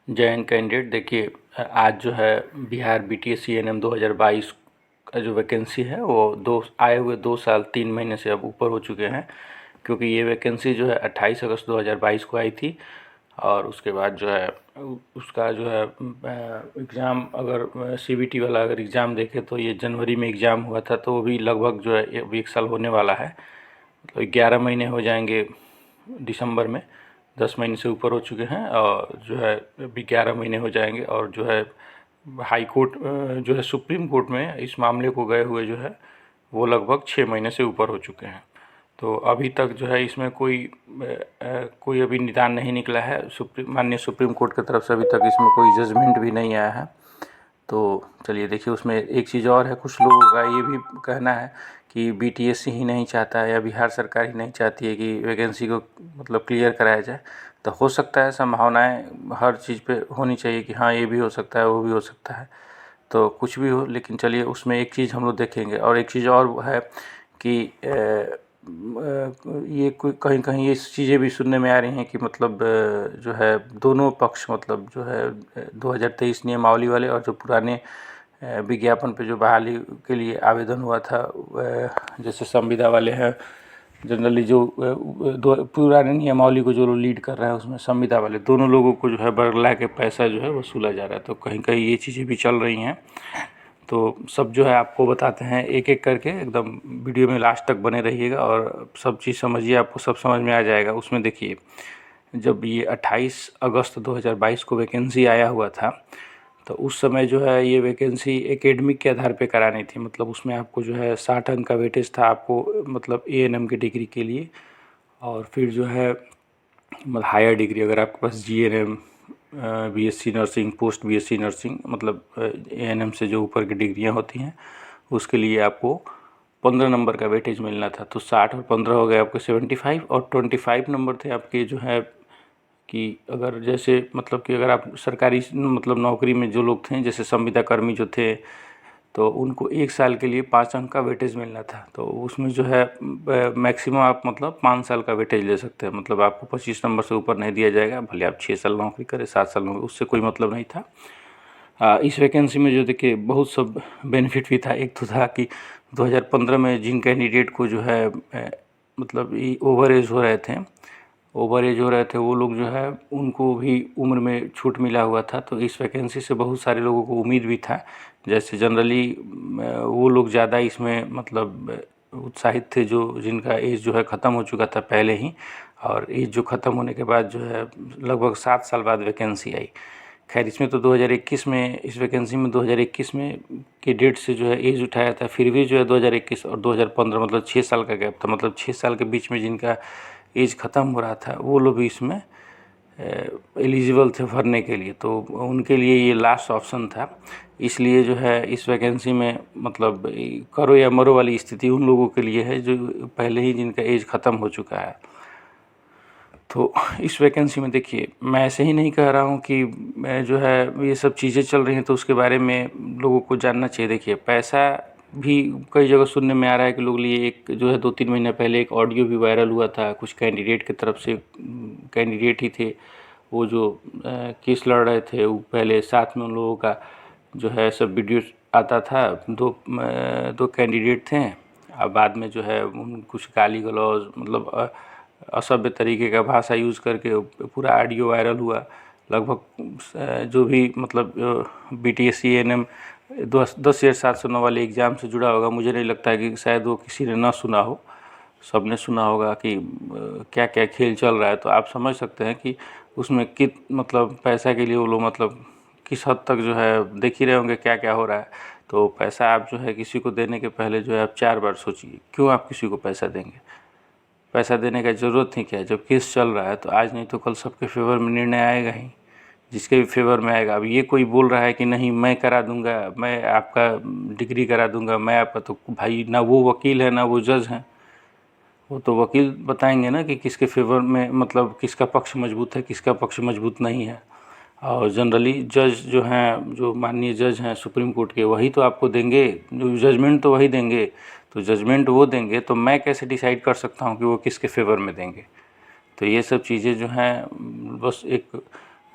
Jain candidate देखिए, आज जो है बिहार बीटीएस ENM 2022 का जो वैकेंसी है वो आए हुए 2 साल 3 महीने से अब ऊपर हो चुके हैं, क्योंकि ये वैकेंसी जो है 28 अगस्त 2022 को आई थी। और उसके बाद जो है उसका जो है एग्ज़ाम, अगर CBT वाला अगर एग्ज़ाम देखें तो ये जनवरी में एग्ज़ाम हुआ था, तो वो भी लगभग जो है अभी 1 साल होने वाला है। मतलब 11 महीने हो जाएंगे दिसंबर में। 10 महीने से ऊपर हो चुके हैं और जो है अभी 11 महीने हो जाएंगे। और जो है हाई कोर्ट जो है सुप्रीम कोर्ट में इस मामले को गए हुए जो है वो लगभग 6 महीने से ऊपर हो चुके हैं। तो अभी तक जो है इसमें कोई अभी निदान नहीं निकला है। माननीय सुप्रीम कोर्ट की तरफ से अभी तक इसमें कोई जजमेंट भी नहीं आया है। तो चलिए देखिए, उसमें एक चीज़ और है, कुछ लोगों का ये भी कहना है कि BTS ही नहीं चाहता है या बिहार सरकार ही नहीं चाहती है कि वैकेंसी को मतलब क्लियर कराया जाए। तो हो सकता है, संभावनाएं हर चीज़ पे होनी चाहिए कि हाँ ये भी हो सकता है वो भी हो सकता है, तो कुछ भी हो। लेकिन चलिए उसमें एक चीज़ हम लोग देखेंगे। और एक चीज़ और है कि ये कोई कहीं कहीं ये चीज़ें भी सुनने में आ रही हैं कि मतलब जो है दोनों पक्ष, मतलब जो है 2023 नियमावली वाले और जो पुराने विज्ञापन पे जो बहाली के लिए आवेदन हुआ था, जैसे संविदा वाले हैं जनरली, जो पुराने नियमावली को जो लोग लीड कर रहे हैं उसमें संविदा वाले दोनों लोगों को जो है बरला के पैसा जो है वसूला जा रहा है। तो कहीं कहीं ये चीज़ें भी चल रही हैं। तो सब जो है आपको बताते हैं एक एक करके, एकदम वीडियो में लास्ट तक बने रहिएगा और सब चीज़ समझिए, आपको सब समझ में आ जाएगा। उसमें देखिए, जब ये 28 अगस्त 2022 को वैकेंसी आया हुआ था, तो उस समय जो है ये वैकेंसी एकेडमिक के आधार पे करानी थी। मतलब उसमें आपको जो है 60 अंक का वेटेज था आपको, मतलब ANM की डिग्री के लिए। और फिर जो है मतलब हायर डिग्री, अगर आपके पास GNM, BSc nursing, post BSc nursing, मतलब ANM से जो ऊपर की डिग्रियां होती हैं, उसके लिए आपको 15 नंबर का वेटेज मिलना था। तो 60 और 15 हो गए आपके 75, और 25 नंबर थे आपके जो है कि अगर जैसे मतलब कि अगर आप सरकारी मतलब नौकरी में जो लोग थे, जैसे संविदा कर्मी जो थे, तो उनको 1 साल के लिए 5 अंक का वेटेज मिलना था। तो उसमें जो है मैक्सिमम आप मतलब 5 साल का वेटेज ले सकते हैं। मतलब आपको 25 नंबर से ऊपर नहीं दिया जाएगा, भले आप 6 साल नौकरी करें, 7 साल नौकरी, उससे कोई मतलब नहीं था। इस वैकेंसी में जो देखिए बहुत सब बेनिफिट भी था। एक तो था कि 2015 में जिन कैंडिडेट को जो है मतलब ओवर एज हो रहे थे, वो लोग जो है उनको भी उम्र में छूट मिला हुआ था। तो इस वैकेंसी से बहुत सारे लोगों को उम्मीद भी था। जैसे जनरली वो लोग ज़्यादा इसमें मतलब उत्साहित थे जो जिनका एज जो है ख़त्म हो चुका था पहले ही, और एज जो ख़त्म होने के बाद जो है लगभग 7 साल बाद वैकेंसी आई। खैर इसमें तो 2021 में, इस वैकेंसी में 2021 में की डेट से जो है एज उठाया था, फिर भी जो है 2021 और 2015 मतलब 6 साल का गैप था। मतलब 6 साल के बीच में जिनका एज ख़त्म हो रहा था वो लोग भी इसमें एलिजिबल थे भरने के लिए। तो उनके लिए ये लास्ट ऑप्शन था। इसलिए जो है इस वैकेंसी में मतलब करो या मरो वाली स्थिति उन लोगों के लिए है जो पहले ही जिनका एज ख़त्म हो चुका है। तो इस वैकेंसी में देखिए, मैं ऐसे ही नहीं कह रहा हूँ कि मैं जो है ये सब चीज़ें चल रही हैं तो उसके बारे में लोगों को जानना चाहिए। देखिए पैसा भी कई जगह सुनने में आ रहा है कि लोग लिए, एक जो है 2-3 महीने पहले एक ऑडियो भी वायरल हुआ था कुछ कैंडिडेट की तरफ से। कैंडिडेट ही थे वो जो केस लड़ रहे थे, वो पहले साथ में उन लोगों का जो है सब वीडियो आता था। दो कैंडिडेट थे, और बाद में जो है कुछ गाली गलौज मतलब असभ्य तरीके का भाषा यूज़ करके पूरा ऑडियो वायरल हुआ। लगभग जो भी मतलब BTS ENM 10,709 वाले एग्ज़ाम से जुड़ा होगा, मुझे नहीं लगता है कि शायद वो किसी ने ना सुना हो। सबने सुना होगा कि क्या क्या खेल चल रहा है। तो आप समझ सकते हैं कि उसमें मतलब पैसा के लिए वो लोग मतलब किस हद तक जो है देख ही रहे होंगे क्या क्या हो रहा है। तो पैसा आप जो है किसी को देने के पहले जो है आप 4 बार सोचिए, क्यों आप किसी को पैसा देंगे। पैसा देने का ज़रूरत ही क्या है, जब केस चल रहा है तो आज नहीं तो कल सबके फेवर में निर्णय आएगा ही, जिसके भी फेवर में आएगा। अब ये कोई बोल रहा है कि नहीं मैं करा दूंगा, मैं आपका डिग्री करा दूंगा, मैं आपका, तो भाई ना वो वकील है ना वो जज हैं। वो तो वकील बताएंगे ना कि किसके फेवर में मतलब किसका पक्ष मजबूत है किसका पक्ष मजबूत नहीं है। और जनरली जज जो हैं, जो माननीय जज हैं सुप्रीम कोर्ट के, वही तो आपको देंगे, जो जजमेंट तो वही देंगे। तो जजमेंट वो देंगे तो मैं कैसे डिसाइड कर सकता हूँ कि वो किसके फेवर में देंगे। तो ये सब चीज़ें जो हैं बस एक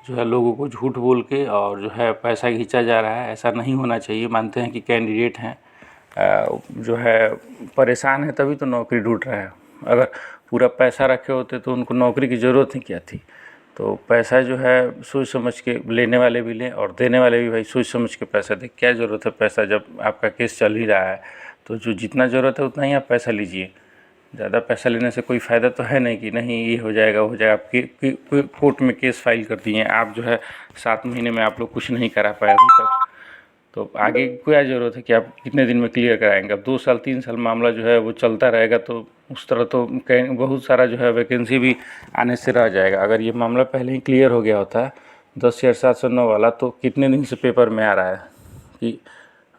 जो है लोगों को झूठ बोल के और जो है पैसा खींचा जा रहा है। ऐसा नहीं होना चाहिए। मानते हैं कि कैंडिडेट हैं जो है परेशान है तभी तो नौकरी ढूंढ रहे हैं। अगर पूरा पैसा रखे होते तो उनको नौकरी की ज़रूरत ही क्या थी। तो पैसा जो है सोच समझ के लेने वाले भी लें और देने वाले भी भाई सोच समझ के पैसा दें। क्या ज़रूरत है पैसा, जब आपका केस चल ही रहा है तो जो जितना ज़रूरत है उतना ही आप पैसा लीजिए। ज़्यादा पैसा लेने से कोई फ़ायदा तो है नहीं कि नहीं ये हो जाएगा वो हो जाएगा। आप कोर्ट में केस फाइल कर दिए, आप जो है 7 महीने में आप लोग कुछ नहीं करा पाए अभी तक, तो आगे क्या ज़रूरत है कि आप कितने दिन में क्लियर कराएंगे। अब 2 साल 3 साल मामला जो है वो चलता रहेगा तो उस तरह तो बहुत सारा जो है वैकेंसी भी आने से रह जाएगा। अगर ये मामला पहले ही क्लियर हो गया होता 10,709 वाला, तो कितने दिन से पेपर में आ रहा है कि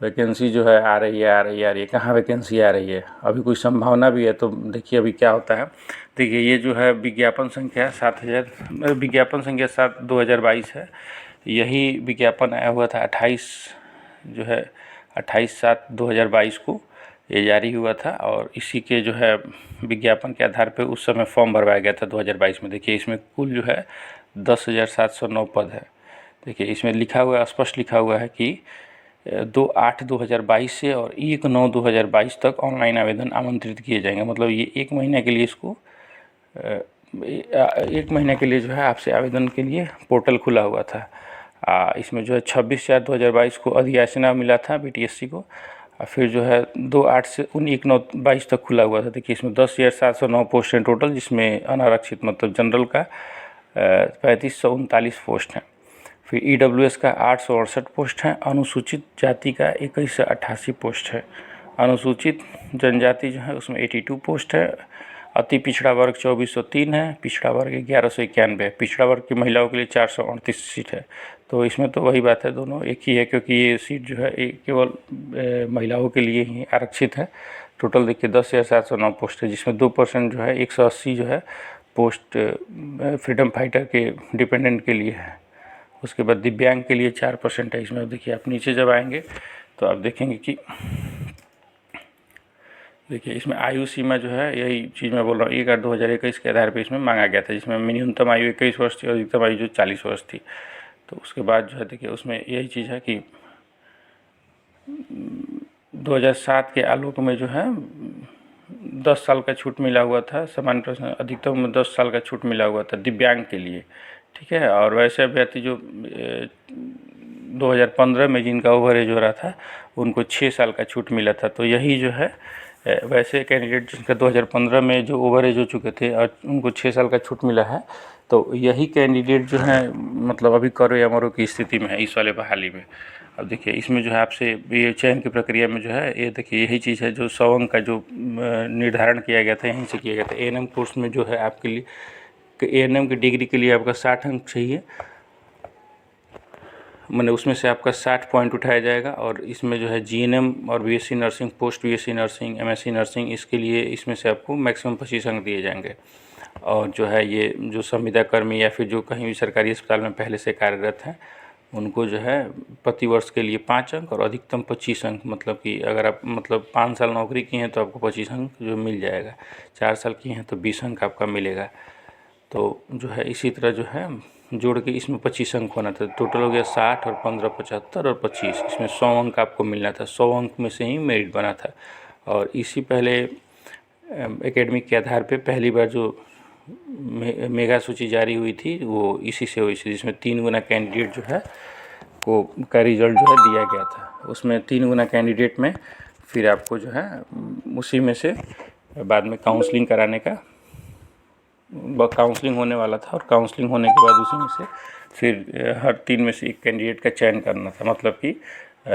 वैकेंसी जो है आ रही है आ रही है आ रही है। कहाँ वैकेंसी आ रही है, अभी कोई संभावना भी है तो देखिए अभी क्या होता है। देखिए ये जो है विज्ञापन संख्या 7/2022 है। यही विज्ञापन आया हुआ था 28/7/2022 को ये जारी हुआ था और इसी के जो है विज्ञापन के आधार पे उस समय फॉर्म भरवाया गया था 2022 में। देखिए इसमें कुल जो है 10,709 पद है। देखिए इसमें लिखा हुआ है, स्पष्ट लिखा हुआ है कि 2/8/2022 से और 1/9/2022 तक ऑनलाइन आवेदन आमंत्रित किए जाएंगे। मतलब ये 1 महीने के लिए इसको 1 महीने के लिए जो है आपसे आवेदन के लिए पोर्टल खुला हुआ था। इसमें जो है 26/4/2022 को अधियाचना मिला था बीटीएससी को और फिर जो है 2/8 से 1/9/22 तक खुला हुआ था। देखिए इसमें 10,709 पोस्ट हैं टोटल, जिसमें अनारक्षित मतलब जनरल का 3539 पोस्ट हैं। फिर ईडब्ल्यूएस का 868 पोस्ट हैं। अनुसूचित जाति का 21 से 88 पोस्ट है। अनुसूचित जनजाति जो है उसमें 82 पोस्ट है। अति पिछड़ा वर्ग 2403 है। पिछड़ा वर्ग 1191 है। पिछड़ा वर्ग की महिलाओं के लिए 438 सीट है। तो इसमें तो वही बात है, दोनों एक ही है क्योंकि ये सीट जो है केवल महिलाओं के लिए ही आरक्षित है। टोटल देखिए 10,709 पोस्ट है, जिसमें 2% जो है 180 जो है पोस्ट फ्रीडम फाइटर के डिपेंडेंट के लिए है। उसके बाद दिव्यांग के लिए 4% है इसमें। देखिए आप नीचे जब आएंगे तो आप देखेंगे कि देखिए इसमें आयु सीमा जो है, यही चीज़ मैं बोल रहा हूँ, 1/8/2021 के आधार पर इसमें मांगा गया था, जिसमें न्यूनतम आयु 21 वर्ष थी और अधिकतम आयु जो 40 वर्ष थी। तो उसके बाद जो है देखिए उसमें यही चीज़ है कि 2007 के आलोक में जो है 10 साल का छूट मिला हुआ था। सामान्य प्रश्न अधिकतम में 10 साल का छूट मिला हुआ था दिव्यांग के लिए, ठीक है। और वैसे अभ्यर्थी जो 2015 में जिनका ओवर एज हो रहा था उनको 6 साल का छूट मिला था। तो यही जो है वैसे कैंडिडेट जिनका 2015 में जो ओवर एज हो चुके थे और उनको 6 साल का छूट मिला है, तो यही कैंडिडेट जो है मतलब अभी करो या मरो की स्थिति में है इस वाले बहाली में। अब देखिए इसमें जो है आपसे ये चयन की प्रक्रिया में जो है ये देखिए यही चीज़ है, जो 100 अंक का जो निर्धारण किया गया था यहीं से किया गया था। एएनएम कोर्स में जो है आपके लिए एएनएम की डिग्री के लिए आपका 60 अंक चाहिए, मैंने उसमें से आपका 60 पॉइंट उठाया जाएगा। और इसमें जो है जीएनएम और BSc nursing, post BSc nursing, MSc nursing, इसके लिए इसमें से आपको मैक्सिमम 25 अंक दिए जाएंगे। और जो है ये जो संविदा कर्मी या फिर जो कहीं भी सरकारी अस्पताल में पहले से कार्यरत हैं उनको जो है प्रति वर्ष के लिए 5 अंक और अधिकतम 25 अंक, मतलब कि अगर आप मतलब 5 साल नौकरी की हैं तो आपको 25 अंक जो मिल जाएगा, 4 साल की हैं तो 20 अंक आपका मिलेगा। तो जो है इसी तरह जो है जोड़ के इसमें 25 अंक होना था। टोटल हो गया 60 और 15 75 और 25, इसमें 100 अंक आपको मिलना था। 100 अंक में से ही मेरिट बना था। और इसी पहले एकेडमिक के आधार पे पहली बार जो मेगा सूची जारी हुई थी वो इसी से हुई थी, जिसमें 3 गुना कैंडिडेट जो है का रिजल्ट जो है दिया गया था। उसमें 3 गुना कैंडिडेट में फिर आपको जो है उसी में से बाद में काउंसलिंग कराने का काउंसलिंग होने वाला था और काउंसलिंग होने के बाद उसी में से फिर हर 3 में से एक कैंडिडेट का चयन करना था। मतलब कि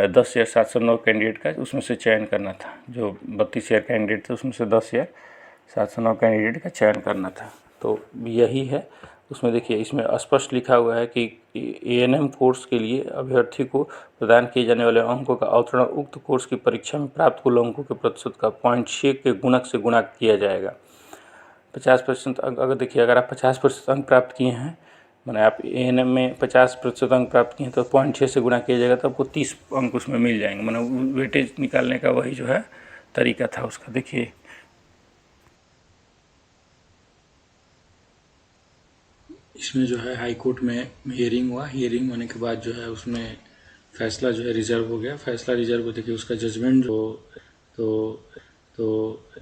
10,709 कैंडिडेट का उसमें से चयन करना था। जो 32,000 कैंडिडेट थे उसमें से 10,709 कैंडिडेट का चयन करना था। तो यही है उसमें। देखिए इसमें स्पष्ट लिखा हुआ है कि एएनएम कोर्स के लिए अभ्यर्थी को प्रदान किए जाने वाले अंकों का अवतरण उक्त कोर्स की परीक्षा में प्राप्त कुल अंकों के प्रतिशत का 0.6 के गुणक से गुणा किया जाएगा। 50% अंक, अगर देखिए अगर आप 50% अंक प्राप्त किए हैं, मैंने आप एएनएम में 50% अंक प्राप्त किए हैं तो 0.6 से गुणा किया जाएगा तो आपको 30 अंक उसमें मिल जाएंगे। मैंने वेटेज निकालने का वही जो है तरीका था उसका। देखिए इसमें जो है हाई कोर्ट में हियरिंग हुआ। हियरिंग होने के बाद जो है उसमें फैसला जो है रिजर्व हो गया। फैसला रिजर्व हो, देखिए उसका जजमेंट जो तो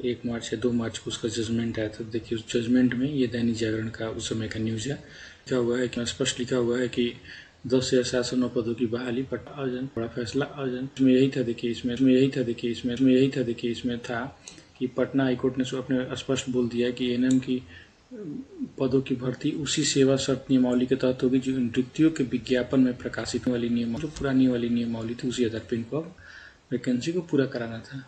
1 मार्च या 2 मार्च को उसका जजमेंट आया था। देखिए उस जजमेंट में ये दैनिक जागरण का उस समय का न्यूज़ है। लिखा हुआ है कि स्पष्ट लिखा हुआ है कि 10,709 पदों की बहाली पर आयोजन, बड़ा फैसला आयोजन। इसमें यही था, देखिए इसमें था कि पटना हाईकोर्ट ने अपने स्पष्ट बोल दिया कि एएनएम की पदों की भर्ती उसी सेवा शर्त नियमावली के तहत होगी जो नियुक्तियों के विज्ञापन में प्रकाशित वाली नियमावली, जो पुरानी वाली नियमावली थी उसी आधार पर इनको वैकेंसी को पूरा कराना था।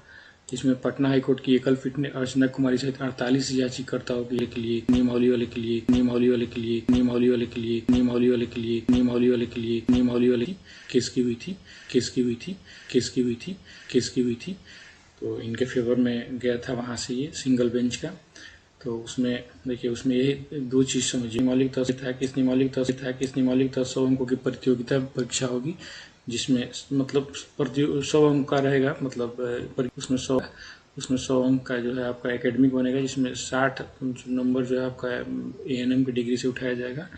इसमें पटना हाईकोर्ट की एकल पीठ ने अर्चना कुमारी सहित 48 याचिकाकर्ताओं के लिए नियमावली वाले के लिए केस की हुई थी। तो इनके फेवर में गया था वहाँ से ये सिंगल बेंच का। तो उसमें देखिए उसमें यही 2 चीज़ समझिए। मौलिक तौर से था कि इस नियमावली 100 अंकों की प्रतियोगिता परीक्षा होगी, जिसमें मतलब 100 अंक का रहेगा, मतलब उसमें 100 अंक का जो है आपका एकेडमिक बनेगा, जिसमें 60 नंबर जो है आपका एएनएम की डिग्री से उठाया जाएगा।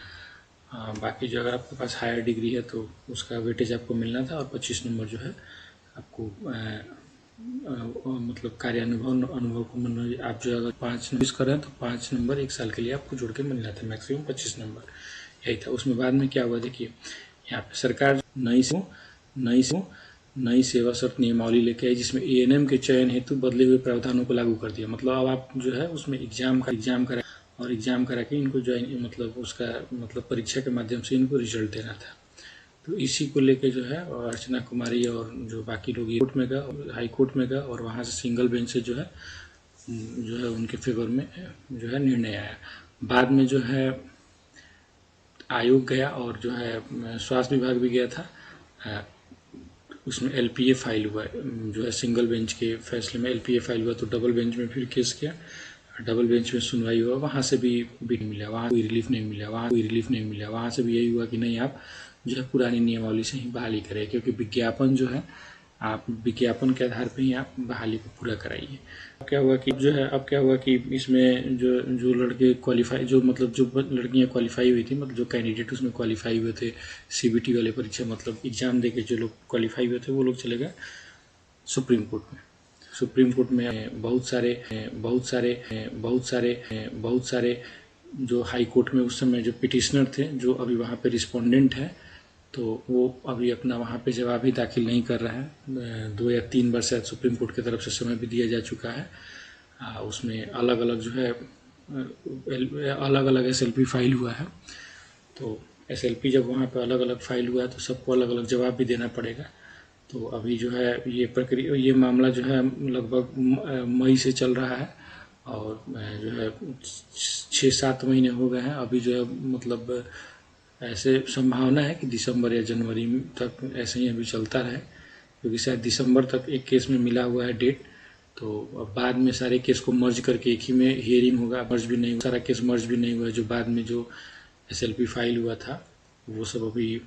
बाकी जो अगर आपके पास हायर डिग्री है तो उसका वेटेज आपको मिलना था, और 25 नंबर जो है आपको मतलब अनुभव को मिलना। आप जो अगर 5 नंबर कर रहे हैं तो 5 नंबर 1 साल के लिए आपको जुड़ के मिलना था, मैक्सिमम 25 नंबर यही था। उसमें बाद में क्या हुआ, देखिए यहाँ पे सरकार नई सेवा शर्त नियमावली लेके आई, जिसमें एएनएम के चयन हेतु बदले हुए प्रावधानों को लागू कर दिया। मतलब अब आप जो है उसमें एग्जाम करा के इनको ज्वाइन, मतलब उसका मतलब परीक्षा के माध्यम से इनको रिजल्ट देना था। तो इसी को लेके जो है अर्चना कुमारी और जो बाकी लोग हाई कोर्ट में गए, और वहाँ से सिंगल बेंच से जो है उनके फेवर में जो है निर्णय आया। बाद में जो है आयोग गया, और जो है स्वास्थ्य विभाग भी गया था। उसमें एलपीए फाइल हुआ, जो है सिंगल बेंच के फैसले में एलपीए फाइल हुआ। तो डबल बेंच में फिर केस किया, डबल बेंच में सुनवाई हुआ, वहाँ से भी मिला, वहाँ कोई रिलीफ नहीं मिला। वहाँ से भी यही हुआ कि नहीं, आप जो है पुरानी नियमावली से ही बहाली करें, क्योंकि विज्ञापन जो है आप विज्ञापन के आधार पर ही आप बहाली को पूरा कराइए। अब क्या हुआ कि इसमें जो लड़के क्वालिफाई, जो लड़कियां क्वालिफाई हुई थी, मतलब जो कैंडिडेट उसमें क्वालिफाई हुए थे सीबीटी वाले परीक्षा, मतलब एग्जाम देके जो लोग क्वालिफाई हुए थे वो लोग चले गए सुप्रीम कोर्ट में बहुत सारे जो हाई कोर्ट में उस समय जो पिटिशनर थे, जो अभी वहाँ पे रिस्पोंडेंट है, तो वो अभी अपना वहाँ पे जवाब ही दाखिल नहीं कर रहा है। 2 या 3 बार शायद सुप्रीम कोर्ट की तरफ से समय भी दिया जा चुका है। उसमें अलग अलग एसएलपी फाइल हुआ है। तो एसएलपी जब वहाँ पे अलग अलग फाइल हुआ है तो सबको अलग अलग जवाब भी देना पड़ेगा। तो अभी जो है ये मामला जो है लगभग मई से चल रहा है, और जो है 6-7 महीने हो गए हैं। अभी जो है मतलब ऐसे संभावना है कि दिसंबर या जनवरी तक ऐसे ही अभी चलता रहे, क्योंकि शायद दिसंबर तक एक केस में मिला हुआ है डेट। तो अब बाद में सारे केस को मर्ज करके एक ही में हियरिंग होगा। सारा केस मर्ज भी नहीं हुआ है। जो बाद में जो एसएलपी फाइल हुआ था वो सब अभी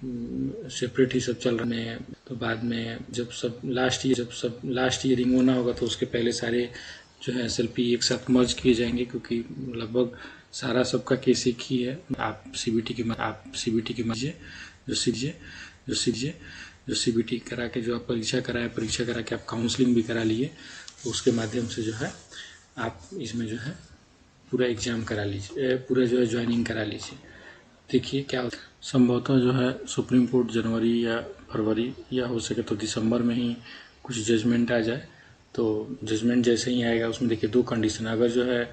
सेपरेट ही सब चल रहे हैं। तो बाद में जब सब लास्ट हियरिंग होना होगा तो उसके पहले सारे जो है एसएलपी एक साथ मर्ज किए जाएंगे, क्योंकि लगभग सारा सबका केस एक ही है। आप सीबीटी की मर्जिए जो सीबीटी करा के जो आप परीक्षा करा के आप काउंसलिंग भी करा लिए, तो उसके माध्यम से जो है आप इसमें जो है पूरा एग्जाम करा लीजिए, पूरा जो है ज्वाइनिंग करा लीजिए। देखिए क्या होता है। संभवतः जो है सुप्रीम कोर्ट जनवरी या फरवरी या हो सके तो दिसंबर में ही कुछ जजमेंट आ जाए। तो जजमेंट जैसे ही आएगा उसमें देखिए 2 कंडीशन, अगर जो है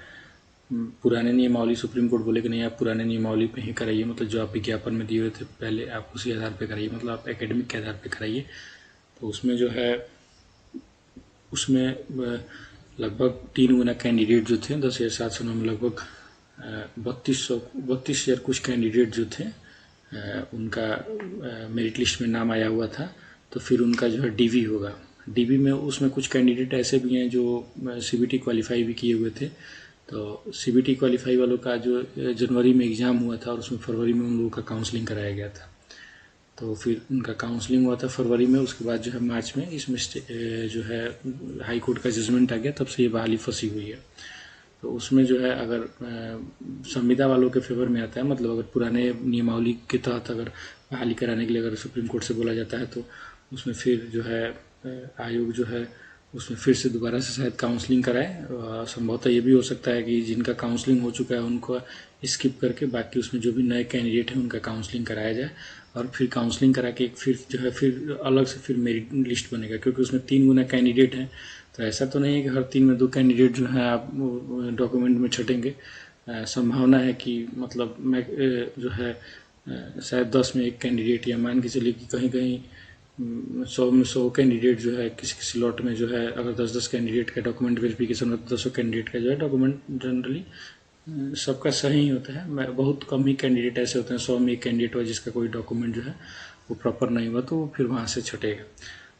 पुराने नियमावली सुप्रीम कोर्ट बोले कि नहीं आप पुराने नियमावली पे ही कराइए, मतलब जो आप विज्ञापन में दिए हुए थे पहले आप उसी आधार पे कराइए, मतलब आप एकेडमिक के आधार पे कराइए। तो उसमें जो है उसमें लगभग 3 गुना कैंडिडेट जो थे 10,709 में लगभग 32,000 कुछ कैंडिडेट जो थे उनका मेरिट लिस्ट में नाम आया हुआ था। तो फिर उनका जो है डीवी होगा। डीवी में उसमें कुछ कैंडिडेट ऐसे भी हैं जो सीबीटी क्वालिफाई भी किए हुए थे। तो सीबीटी क्वालिफाई वालों का जो जनवरी में एग्ज़ाम हुआ था और उसमें फरवरी में उन लोगों का काउंसलिंग कराया गया था। तो फिर उनका काउंसलिंग हुआ था फरवरी में, उसके बाद जो है मार्च में इसमें जो है हाई कोर्ट का जजमेंट आ गया, तब से ये बहाली फंसी हुई है। तो उसमें जो है अगर संविदा वालों के फेवर में आता है, मतलब अगर पुराने नियमावली के तहत अगर बहाली कराने के लिए अगर सुप्रीम कोर्ट से बोला जाता है तो उसमें फिर जो है आयोग जो है उसमें फिर से दोबारा से शायद काउंसलिंग कराए। संभवतः ये भी हो सकता है कि जिनका काउंसलिंग हो चुका है उनको स्किप करके बाकी उसमें जो भी नए कैंडिडेट हैं उनका काउंसलिंग कराया जाए, और फिर काउंसलिंग करा के फिर जो है फिर अलग से फिर मेरिट लिस्ट बनेगा, क्योंकि उसमें 3 गुना कैंडिडेट हैं। तो ऐसा तो नहीं है कि हर 3 में 2 कैंडिडेट जो है आप डॉक्यूमेंट में छटेंगे। संभावना है कि मतलब मैं जो है शायद 10 में 1 कैंडिडेट, या मान के चलिए कि कहीं कहीं 100 में 100 कैंडिडेट जो है किसी किसी लॉट में जो है अगर 10-10 कैंडिडेट का डॉक्यूमेंट वेरिफिकेशन होता है, 10 कैंडिडेट का जो है डॉक्यूमेंट जनरली सबका सही ही होता है। मैं बहुत कम ही कैंडिडेट ऐसे होते हैं, 100 में 1 कैंडिडेट हुआ जिसका कोई डॉक्यूमेंट जो है वो प्रॉपर नहीं हुआ तो फिर वहाँ से छटेगा।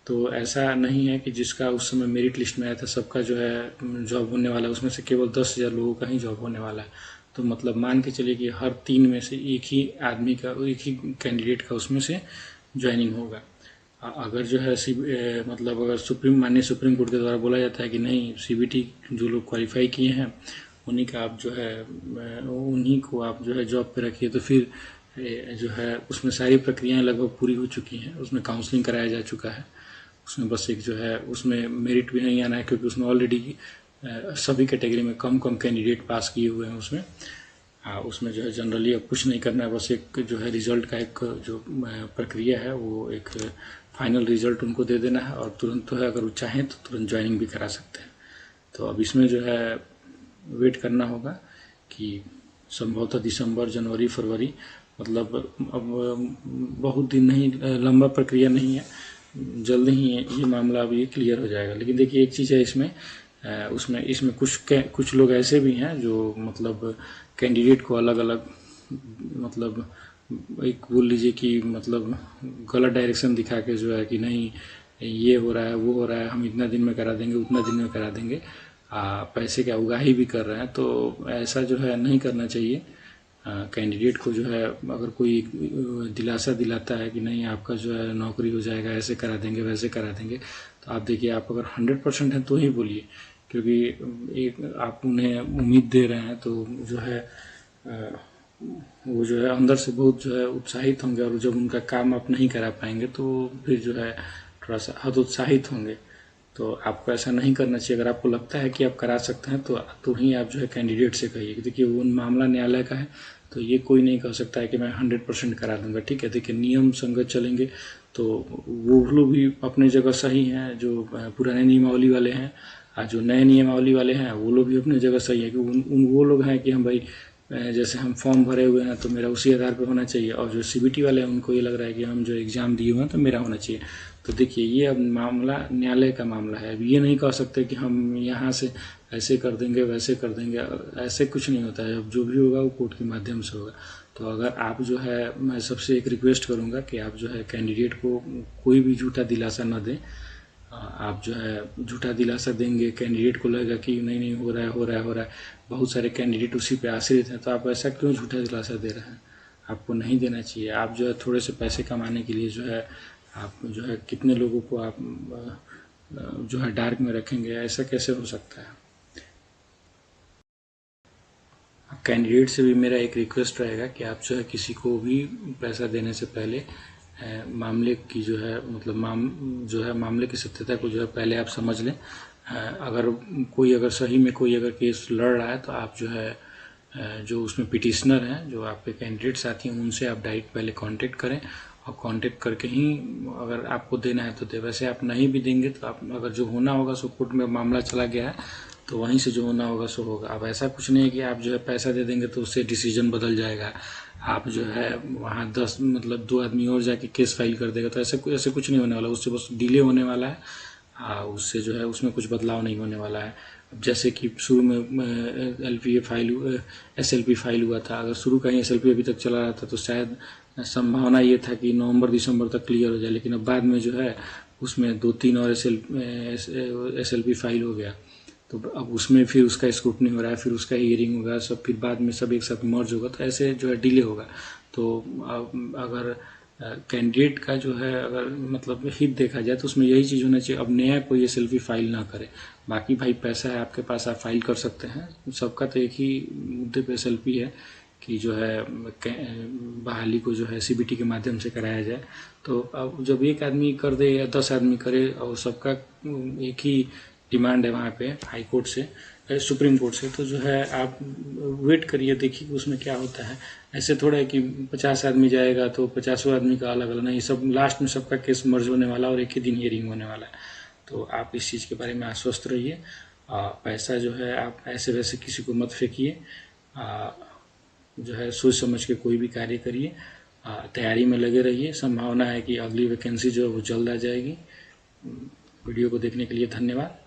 तो ऐसा नहीं है कि जिसका उस समय मेरिट लिस्ट में आया था सबका जो है जॉब होने वाला है, उसमें से केवल 10,000 लोगों का ही जॉब होने वाला है। तो मतलब मान के चलिए कि हर 3 में से एक ही आदमी का, एक ही कैंडिडेट का उसमें से ज्वाइनिंग होगा। अगर जो है मतलब अगर माननीय सुप्रीम कोर्ट के द्वारा बोला जाता है कि नहीं, सीबीटी जो लोग क्वालिफाई किए हैं उन्हीं का आप जो है उन्हीं को आप जो है जॉब पे रखिए, तो फिर जो है उसमें सारी प्रक्रियाएं लगभग पूरी हो चुकी हैं, उसमें काउंसलिंग कराया जा चुका है, उसमें बस एक जो है उसमें मेरिट भी नहीं आना है, क्योंकि उसमें ऑलरेडी सभी कैटेगरी में कम कम कैंडिडेट पास किए हुए हैं उसमें। उसमें जो है जनरली अब कुछ नहीं करना है, बस एक जो है रिजल्ट का एक जो प्रक्रिया है वो एक फाइनल रिजल्ट उनको दे देना है, और तुरंत तो है अगर वो चाहें तो तुरंत ज्वाइनिंग भी करा सकते हैं। तो अब इसमें जो है वेट करना होगा कि संभवतः दिसंबर, जनवरी, फरवरी, मतलब अब बहुत दिन नहीं, लंबा प्रक्रिया नहीं है, जल्द ही ये मामला अब ये क्लियर हो जाएगा। लेकिन देखिए एक चीज़ है इसमें, इसमें कुछ लोग ऐसे भी हैं जो मतलब कैंडिडेट को अलग अलग मतलब एक बोल लीजिए कि मतलब गलत डायरेक्शन दिखा के जो है कि नहीं ये हो रहा है वो हो रहा है, हम इतना दिन में करा देंगे उतना दिन में करा देंगे, पैसे का उगाही भी कर रहे हैं। तो ऐसा जो है नहीं करना चाहिए। कैंडिडेट को जो है अगर कोई दिलासा दिलाता है कि नहीं आपका जो है नौकरी हो जाएगा, ऐसे करा देंगे वैसे करा देंगे, तो आप देखिए आप अगर 100% हैं तो ही बोलिए, क्योंकि एक आप उन्हें उम्मीद दे रहे हैं तो जो है वो जो है अंदर से बहुत जो है उत्साहित होंगे, और जब उनका काम आप नहीं करा पाएंगे तो फिर जो है थोड़ा सा हतोत्साहित होंगे। तो आपको ऐसा नहीं करना चाहिए। अगर आपको लगता है कि आप करा सकते हैं तो ही आप जो है कैंडिडेट से कहिए कि देखिए वो मामला न्यायालय का है, तो ये कोई नहीं कह सकता है कि मैं 100% करा दूंगा। ठीक है, देखिए नियम संगत चलेंगे तो वो लोग भी अपने जगह सही हैं जो पुराने नियमावली वाले हैं, और जो नए नियमावली वाले हैं वो लोग भी अपनी जगह सही है कि वो लोग हैं कि हम भाई जैसे हम फॉर्म भरे हुए हैं तो मेरा उसी आधार पर होना चाहिए, और जो सीबीटी वाले हैं उनको ये लग रहा है कि हम जो एग्ज़ाम दिए हुए हैं तो मेरा होना चाहिए। तो देखिए ये अब मामला न्यायालय का मामला है, अब ये नहीं कह सकते कि हम यहाँ से ऐसे कर देंगे वैसे कर देंगे, ऐसे कुछ नहीं होता है। अब जो भी होगा वो कोर्ट के माध्यम से होगा। तो अगर आप जो है, मैं सबसे एक रिक्वेस्ट करूँगा कि आप जो है कैंडिडेट को कोई भी झूठा दिलासा न दें। आप जो है झूठा दिलासा देंगे, कैंडिडेट को लगेगा कि नहीं नहीं हो रहा है हो रहा है हो रहा है, बहुत सारे कैंडिडेट उसी पे आश्रित हैं, तो आप ऐसा क्यों झूठा दिलासा दे रहे हैं? आपको नहीं देना चाहिए। आप जो है थोड़े से पैसे कमाने के लिए जो है आप जो है कितने लोगों को आप जो है डार्क में रखेंगे, ऐसा कैसे हो सकता है? कैंडिडेट से भी मेरा एक रिक्वेस्ट रहेगा कि आप जो है किसी को भी पैसा देने से पहले मामले की जो है मतलब जो है मामले की सत्यता को जो है पहले आप समझ लें। अगर सही में कोई अगर केस लड़ रहा है तो आप जो है जो उसमें पिटिशनर हैं, जो आपके कैंडिडेट साथी हैं, उनसे आप डायरेक्ट पहले कांटेक्ट करें, और कांटेक्ट करके ही अगर आपको देना है तो दे। वैसे आप नहीं भी देंगे तो आप अगर जो होना होगा सो कोर्ट में मामला चला गया है तो वहीं से जो होना होगा सो होगा। अब ऐसा कुछ नहीं है कि आप जो है पैसा दे देंगे तो उससे डिसीजन बदल जाएगा, आप जो है वहाँ 2 आदमी और जाके केस फाइल कर देगा, तो ऐसे कुछ नहीं होने वाला, उससे बस डिले होने वाला है। उससे जो है उसमें कुछ बदलाव नहीं होने वाला है। अब जैसे कि शुरू में SLP फाइल हुआ था, अगर शुरू का ही SLP अभी तक चला रहा था तो शायद संभावना ये था कि नवंबर दिसंबर तक क्लियर हो जाए, लेकिन अब बाद में जो है उसमें 2-3 और SLP फाइल हो गया, तो अब उसमें फिर उसका स्क्रूटनी हो रहा है, फिर उसका हियरिंग होगा, सब फिर बाद में सब एक साथ मर्ज होगा, तो ऐसे जो है डिले होगा। तो अगर कैंडिडेट का जो है अगर मतलब हित देखा जाए तो उसमें यही चीज़ होना चाहिए। अब नया कोई ये सेल्फी फाइल ना करे। बाकी भाई पैसा है आपके पास, आप फाइल कर सकते हैं। सबका तो एक ही मुद्दे पे सेल्फी है कि जो है बहाली को जो है सीबीटी के माध्यम से कराया जाए। तो अब जब एक आदमी कर दे या 10 आदमी करे और सबका एक ही डिमांड है वहाँ पे हाई कोर्ट से, सुप्रीम कोर्ट से, तो जो है आप वेट करिए, देखिए उसमें क्या होता है। ऐसे थोड़ा है कि 50 आदमी जाएगा तो 50 आदमी का अलग अलग नहीं, सब लास्ट में सबका केस मर्ज होने वाला और एक ही दिन हियरिंग होने वाला है। तो आप इस चीज़ के बारे में आश्वस्त रहिए। पैसा जो है आप ऐसे वैसे किसी को मत फेंकिए। जो है सोच समझ के कोई भी कार्य करिए। तैयारी में लगे रहिए। संभावना है कि अगली वैकेंसी जो है वो जल्द आ जाएगी। वीडियो को देखने के लिए धन्यवाद।